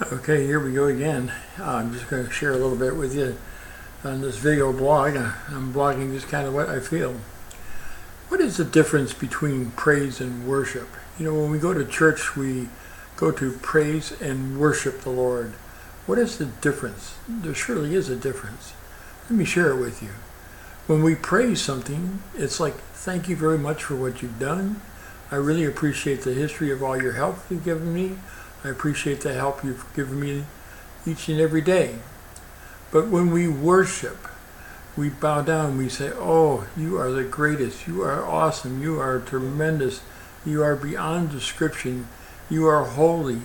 Okay, here we go again. I'm just going to share a little bit with you on this video blog. I'm blogging just kind of what I feel. What is the difference between praise and worship? You know, when we go to church, we go to praise and worship the Lord. What is the difference? There surely is a difference. Let me share it with you. When we praise something, it's like, thank you very much for what you've done. I really appreciate the history of all your help you've given me. I appreciate the help you've given me each and every day. But when we worship, we bow down, we say, oh, you are the greatest, you are awesome, you are tremendous, you are beyond description, you are holy.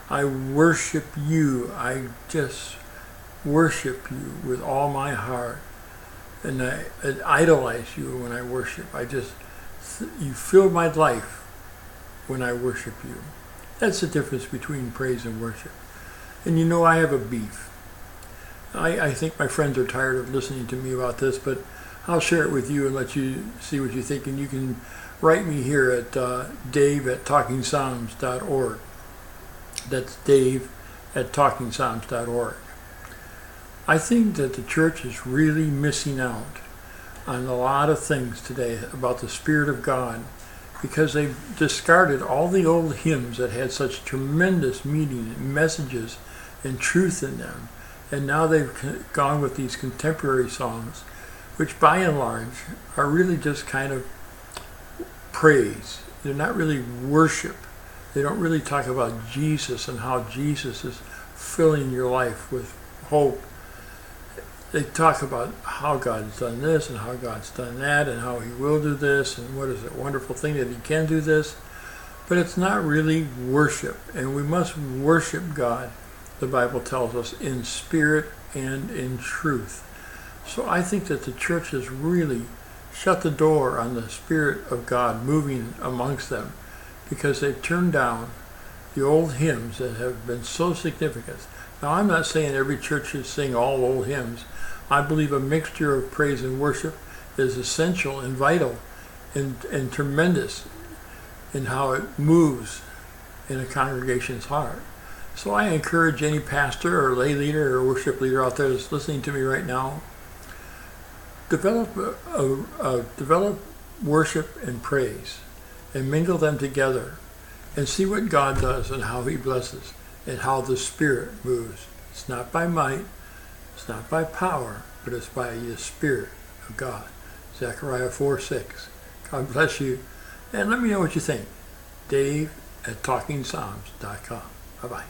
I worship you, I just worship you with all my heart. And I idolize you when I worship. You fill my life when I worship you. That's the difference between praise and worship. And you know, I have a beef. I think my friends are tired of listening to me about this, but I'll share it with you and let you see what you think. And you can write me here at dave@talkingpsalms.org. That's dave@talkingpsalms.org. I think that the church is really missing out on a lot of things today about the Spirit of God, because they've discarded all the old hymns that had such tremendous meaning and messages and truth in them. And now they've gone with these contemporary songs, which by and large are really just kind of praise. They're not really worship. They don't really talk about Jesus and how Jesus is filling your life with hope. They talk about how God's done this and how God's done that and how he will do this and what is a wonderful thing that he can do this. But it's not really worship. And we must worship God, the Bible tells us, in spirit and in truth. So I think that the church has really shut the door on the Spirit of God moving amongst them, because they've turned down the old hymns that have been so significant. Now, I'm not saying every church should sing all old hymns. I believe a mixture of praise and worship is essential and vital and tremendous in how it moves in a congregation's heart. So I encourage any pastor or lay leader or worship leader out there that's listening to me right now, develop worship and praise and mingle them together and see what God does and how he blesses and how the Spirit moves. It's not by might, it's not by power, but it's by the Spirit of God. Zechariah 4:6. God bless you. And let me know what you think. Dave@talkingpsalms.com. Bye-bye.